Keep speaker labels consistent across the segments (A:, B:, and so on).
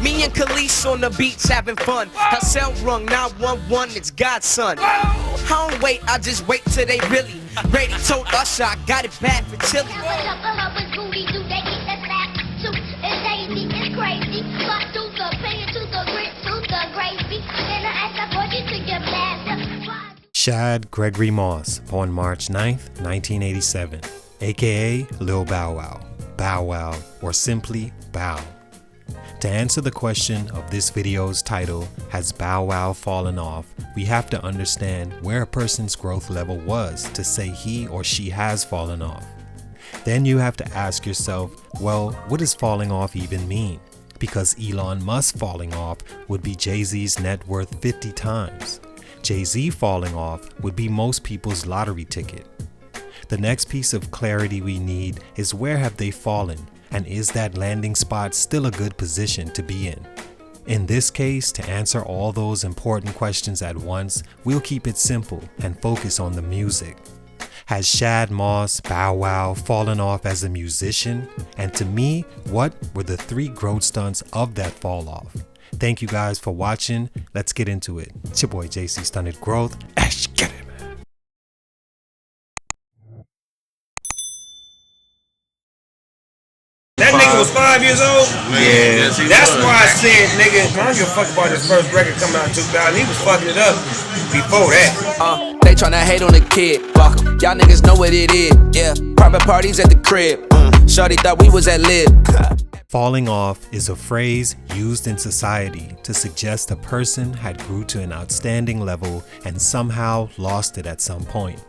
A: Me and Khalees on the beach having fun. Her cell rung 911, it's Godson. I don't wait, I just wait till they really ready. Told Usher I got it bad for chili.
B: Shad Gregory Moss, born March 9th, 1987, aka Lil Bow Wow, Bow Wow, or simply Bow. To answer the question of this video's title, Has Bow Wow Fallen Off?, we have to understand where a person's growth level was to say he or she has fallen off. Then you have to ask yourself, well, what does falling off even mean? Because Elon Musk falling off would be Jay-Z's net worth 50 times. Jay-Z falling off would be most people's lottery ticket. The next piece of clarity we need is where have they fallen, and is that landing spot still a good position to be in? In this case, to answer all those important questions at once, we'll keep it simple and focus on the music. Has Shad Moss, Bow Wow, fallen off as a musician? And to me, what were the 3 growth stunts of that fall off? Thank you guys for watching. Let's get into it. It's your boy JC Stunted Growth. Ash, get it, man.
C: That nigga was 5 years old?
D: Yeah.
C: That's why I said, nigga, I don't give a fuck about his first record coming out in 2000. He was fucking it up before that.
A: They tryna hate on the kid. Fuck 'em. Y'all niggas know what it is. Yeah. Private parties at the crib. Shorty thought we was at Live.
B: Falling off is a phrase used in society to suggest a person had grew to an outstanding level and somehow lost it at some point.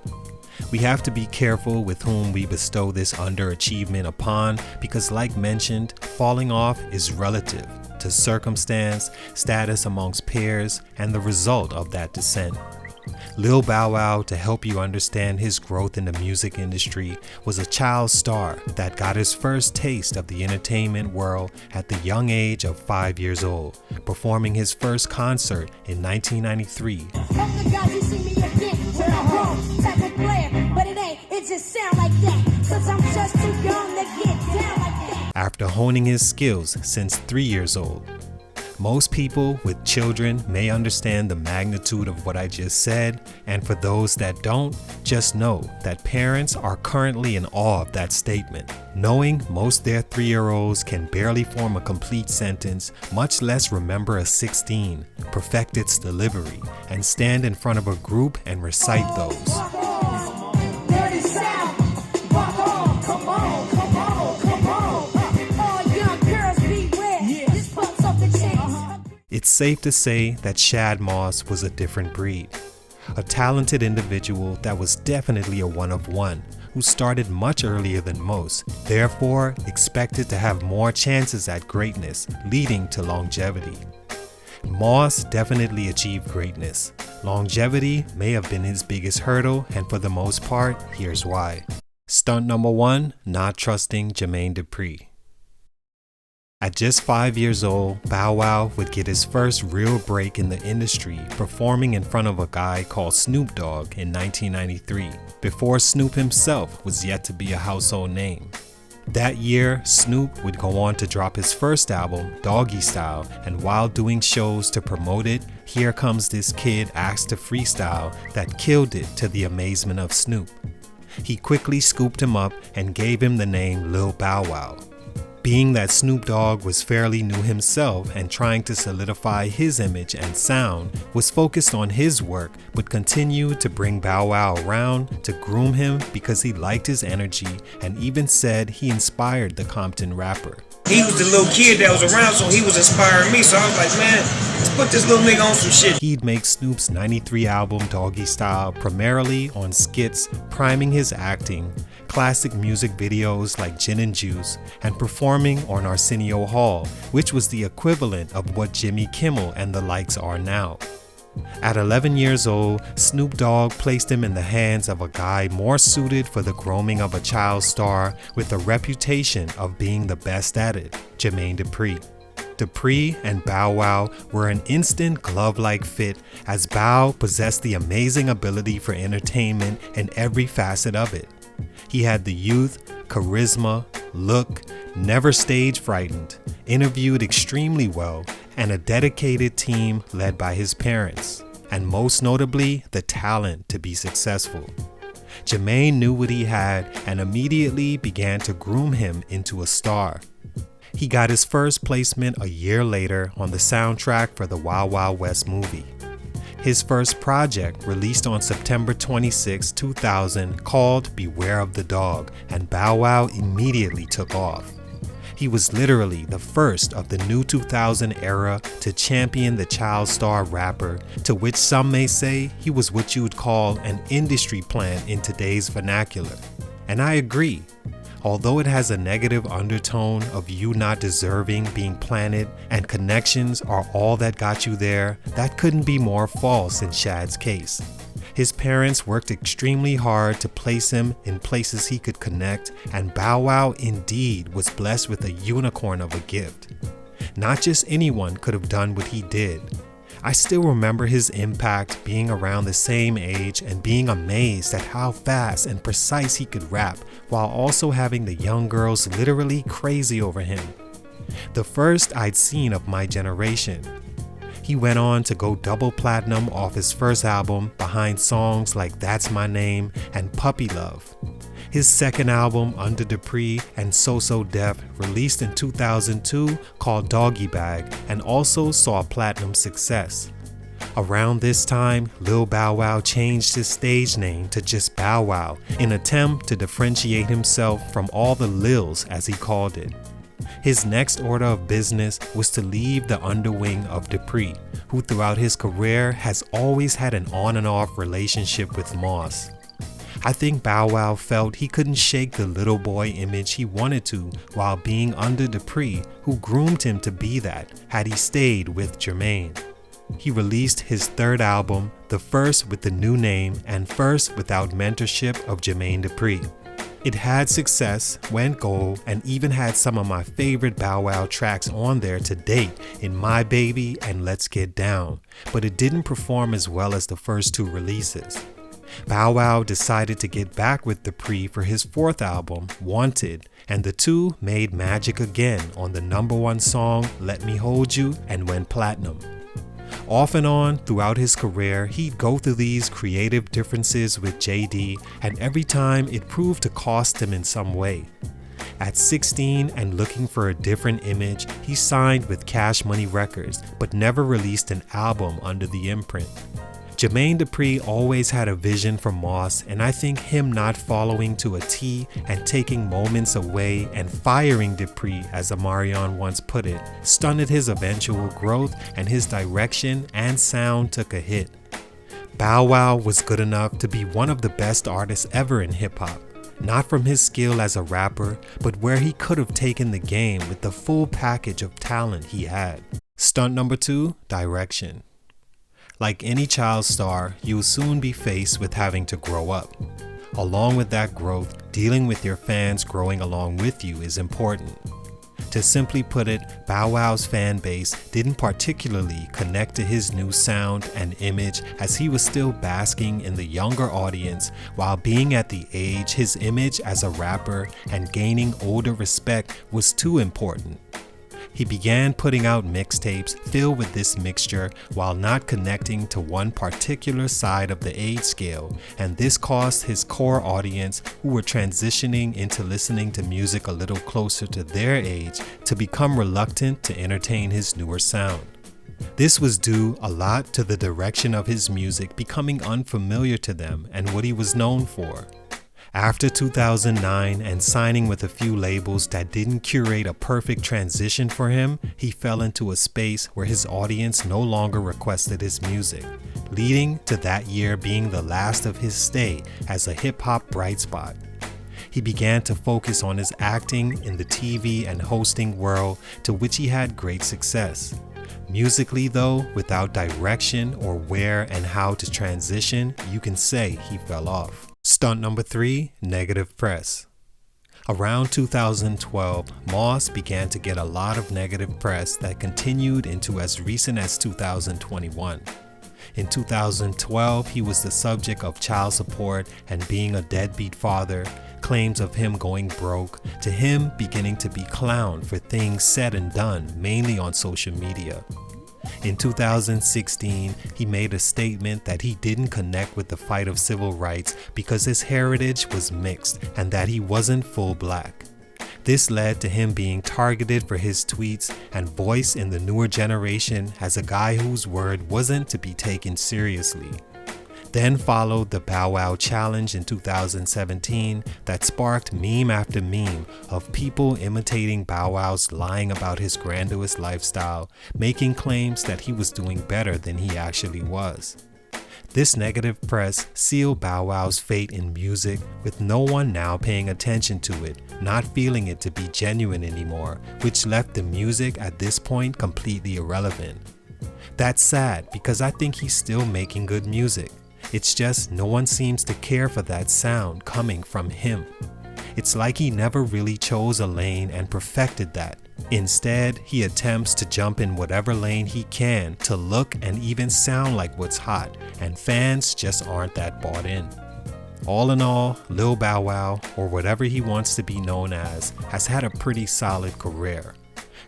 B: We have to be careful with whom we bestow this underachievement upon because, like mentioned, falling off is relative to circumstance, status amongst peers, and the result of that descent. Lil Bow Wow, to help you understand his growth in the music industry, was a child star that got his first taste of the entertainment world at the young age of 5 years old, performing his first concert in 1993. After honing his skills since 3 years old. Most people with children may understand the magnitude of what I just said, and for those that don't, just know that parents are currently in awe of that statement, knowing most their 3-year-olds can barely form a complete sentence, much less remember a 16, perfect its delivery, and stand in front of a group and recite those. It's safe to say that Shad Moss was a different breed. A talented individual that was definitely a one-of-one, who started much earlier than most, therefore expected to have more chances at greatness, leading to longevity. Moss definitely achieved greatness. Longevity may have been his biggest hurdle, and for the most part, here's why. Stunt number 1, not trusting Jermaine Dupri. At just 5 years old, Bow Wow would get his first real break in the industry performing in front of a guy called Snoop Dogg in 1993, before Snoop himself was yet to be a household name. That year, Snoop would go on to drop his first album, Doggy Style, and while doing shows to promote it, here comes this kid asked to freestyle that killed it to the amazement of Snoop. He quickly scooped him up and gave him the name Lil Bow Wow. Being that Snoop Dogg was fairly new himself and trying to solidify his image and sound, was focused on his work but continued to bring Bow Wow around to groom him because he liked his energy and even said he inspired the Compton rapper.
C: He was the little kid that was around, so he was inspiring me, so I was like, man, let's put this little nigga on some shit.
B: He'd make Snoop's 93 album Doggy Style primarily on skits, priming his acting, classic music videos like Gin and Juice, and performing on Arsenio Hall, which was the equivalent of what Jimmy Kimmel and the likes are now. At 11 years old, Snoop Dogg placed him in the hands of a guy more suited for the grooming of a child star with a reputation of being the best at it, Jermaine Dupri. Dupri and Bow Wow were an instant glove-like fit, as Bow possessed the amazing ability for entertainment in every facet of it. He had the youth, charisma, look, never stage frightened, interviewed extremely well, and a dedicated team led by his parents, and most notably, the talent to be successful. Jermaine knew what he had and immediately began to groom him into a star. He got his first placement a year later on the soundtrack for the Wild Wild West movie. His first project released on September 26, 2000, called Beware of the Dog, and Bow Wow immediately took off. He was literally the first of the new 2000 era to champion the child star rapper, to which some may say he was what you would call an industry plant in today's vernacular. And I agree. Although it has a negative undertone of you not deserving being planted and connections are all that got you there, that couldn't be more false in Shad's case. His parents worked extremely hard to place him in places he could connect, and Bow Wow indeed was blessed with a unicorn of a gift. Not just anyone could have done what he did. I still remember his impact being around the same age and being amazed at how fast and precise he could rap while also having the young girls literally crazy over him. The first I'd seen of my generation. He went on to go double platinum off his first album behind songs like That's My Name and Puppy Love. His second album, Under Dupree and So So Def, released in 2002, called Doggy Bag, and also saw platinum success. Around this time, Lil Bow Wow changed his stage name to just Bow Wow in an attempt to differentiate himself from all the Lils, as he called it. His next order of business was to leave the underwing of Dupree, who throughout his career has always had an on and off relationship with Moss. I think Bow Wow felt he couldn't shake the little boy image he wanted to while being under Dupree, who groomed him to be that had he stayed with Jermaine. He released his third album, the first with the new name and first without mentorship of Jermaine Dupri. It had success, went gold, and even had some of my favorite Bow Wow tracks on there to date in My Baby and Let's Get Down, but it didn't perform as well as the first two releases. Bow Wow decided to get back with Dupree for his fourth album, Wanted, and the two made magic again on the #1 song, Let Me Hold You, and went platinum. Off and on throughout his career, he'd go through these creative differences with JD, and every time it proved to cost him in some way. At 16 and looking for a different image, he signed with Cash Money Records, but never released an album under the imprint. Jermaine Dupri always had a vision for Moss, and I think him not following to a T and taking moments away and firing Dupri, as Amarion once put it, stunted his eventual growth, and his direction and sound took a hit. Bow Wow was good enough to be one of the best artists ever in hip-hop, not from his skill as a rapper, but where he could have taken the game with the full package of talent he had. Stunt number 2, direction. Like any child star, you will soon be faced with having to grow up. Along with that growth, dealing with your fans growing along with you is important. To simply put it, Bow Wow's fan base didn't particularly connect to his new sound and image, as he was still basking in the younger audience while being at the age his image as a rapper and gaining older respect was too important. He began putting out mixtapes filled with this mixture while not connecting to one particular side of the age scale, and this caused his core audience, who were transitioning into listening to music a little closer to their age, to become reluctant to entertain his newer sound. This was due a lot to the direction of his music becoming unfamiliar to them and what he was known for. After 2009 and signing with a few labels that didn't curate a perfect transition for him, he fell into a space where his audience no longer requested his music, leading to that year being the last of his stay as a hip-hop bright spot. He began to focus on his acting in the TV and hosting world, to which he had great success. Musically though, without direction or where and how to transition, you can say he fell off. Stunt number 3, negative press. Around 2012, Moss began to get a lot of negative press that continued into as recent as 2021. In 2012, he was the subject of child support and being a deadbeat father, claims of him going broke, to him beginning to be clowned for things said and done mainly on social media. In 2016, he made a statement that he didn't connect with the fight of civil rights because his heritage was mixed and that he wasn't full black. This led to him being targeted for his tweets and voice in the newer generation as a guy whose word wasn't to be taken seriously. Then followed the Bow Wow challenge in 2017 that sparked meme after meme of people imitating Bow Wow's lying about his grandiose lifestyle, making claims that he was doing better than he actually was. This negative press sealed Bow Wow's fate in music, with no one now paying attention to it, not feeling it to be genuine anymore, which left the music at this point completely irrelevant. That's sad because I think he's still making good music. It's just no one seems to care for that sound coming from him. It's like he never really chose a lane and perfected that. Instead, he attempts to jump in whatever lane he can to look and even sound like what's hot, and fans just aren't that bought in. All in all, Lil Bow Wow, or whatever he wants to be known as, has had a pretty solid career.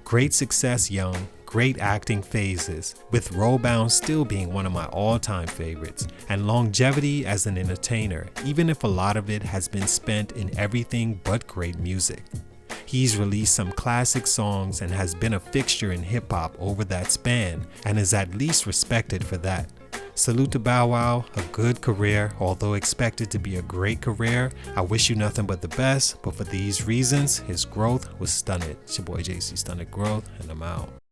B: Great success young, great acting phases, with Rollbound still being one of my all-time favorites, and longevity as an entertainer, even if a lot of it has been spent in everything but great music. He's released some classic songs and has been a fixture in hip-hop over that span, and is at least respected for that. Salute to Bow Wow, a good career, although expected to be a great career. I wish you nothing but the best, but for these reasons, his growth was stunted. It's your boy JC Stunted Growth, and I'm out.